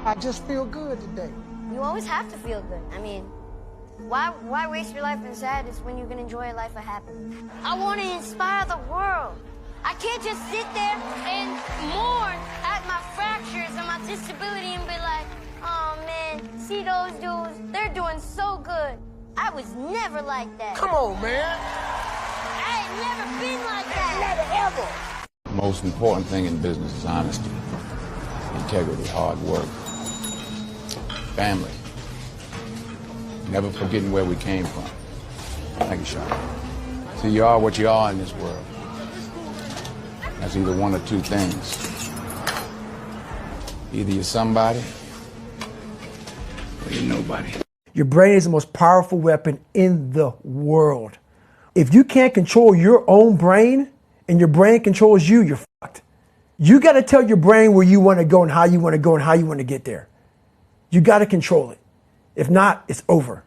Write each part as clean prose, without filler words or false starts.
I just feel good today. You always have to feel good. I mean, why waste your life in sadness when you can enjoy a life of happiness? I want to inspire the world. I can't just sit there and mourn at my fractures and my disability and be like, oh man, see those dudes, they're doing so good. I was never like that. Come on, man. I ain't never been like that. Never, ever. The most important thing in business is honesty, integrity, hard work, family, never forgetting where we came from. Thank you, Sean. See, you are what you are in this world. That's either one or two things. Either you're somebody or you're nobody. Your brain is the most powerful weapon in the world. If you can't control your own brain and your brain controls you, you're fucked. You got to tell your brain where you want to go and how you want to go and how you want to get there. You got to control it. If not, it's over.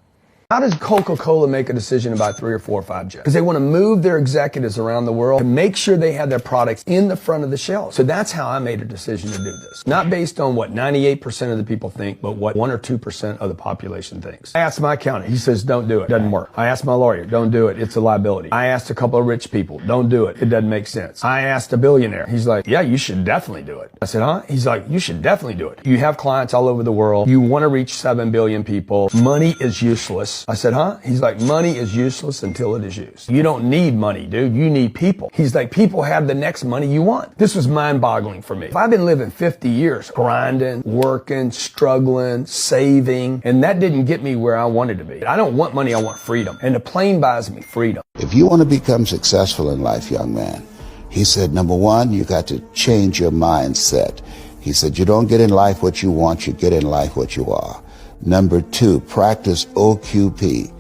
How does Coca-Cola make a decision about 3 or 4 or 5 jets? Because they want to move their executives around the world to make sure they have their products in the front of the shelf. So that's how I made a decision to do this. Not based on what 98% of the people think, but what 1 or 2% of the population thinks. I asked my accountant. He says, don't do it. Doesn't work. I asked my lawyer. Don't do it. It's a liability. I asked a couple of rich people. Don't do it. It doesn't make sense. I asked a billionaire. He's like, yeah, you should definitely do it. I said, huh? He's like, you should definitely do it. You have clients all over the world. You want to reach 7 billion people. Money is useless. I said, huh? He's like, money is useless until it is used. You don't need money, dude. You need people. He's like, people have the next money you want. This was mind-boggling for me. I've been living 50 years, grinding, working, struggling, saving, and that didn't get me where I wanted to be. I don't want money, I want freedom. And the plane buys me freedom. If you want to become successful in life, young man, he said, number one, you got to change your mindset. He said, you don't get in life what you want, you get in life what you are. Number two, practice OQP,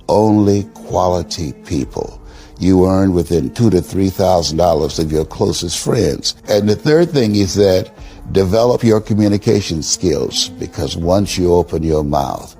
only quality people. You earn within $2,000 to $3,000 of your closest friends. And the third thing he said, develop your communication skills, because once you open your mouth,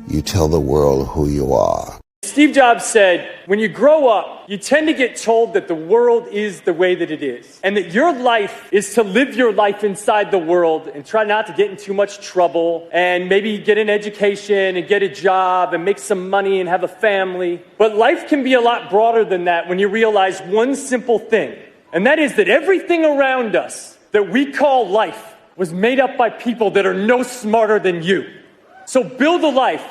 you tell the world who you are. Steve Jobs said, when you grow up, you tend to get told that the world is the way that it is, and that your life is to live your life inside the world and try not to get in too much trouble and maybe get an education and get a job and make some money and have a family. But life can be a lot broader than that when you realize one simple thing, and that is that everything around us that we call life was made up by people that are no smarter than you. So build a life.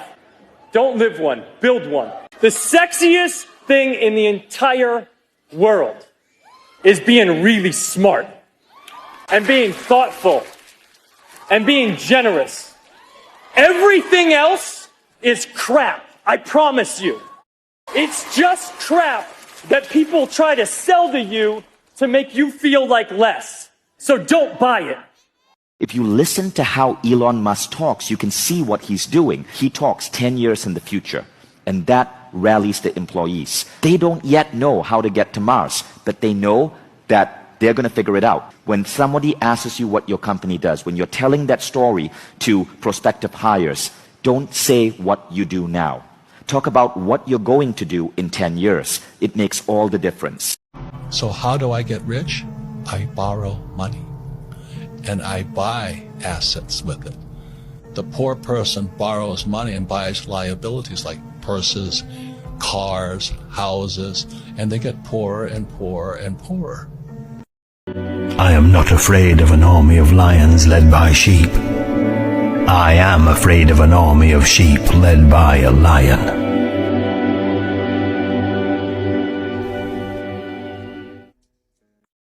Don't live one, build one. The sexiest thing in the entire world is being really smart and being thoughtful and being generous. Everything else is crap, I promise you. It's just crap that people try to sell to you to make you feel like less. So don't buy it. If you listen to how Elon Musk talks, you can see what he's doing. He talks 10 years in the future, and that rallies the employees. They don't yet know how to get to Mars, but they know that they're going to figure it out. When somebody asks you what your company does, when you're telling that story to prospective hires, don't say what you do now. Talk about what you're going to do in 10 years. It makes all the difference. So how do I get rich? I borrow money. And I buy assets with it. The poor person borrows money and buys liabilities like purses, cars, houses, and they get poorer and poorer and poorer. I am not afraid of an army of lions led by sheep. I am afraid of an army of sheep led by a lion.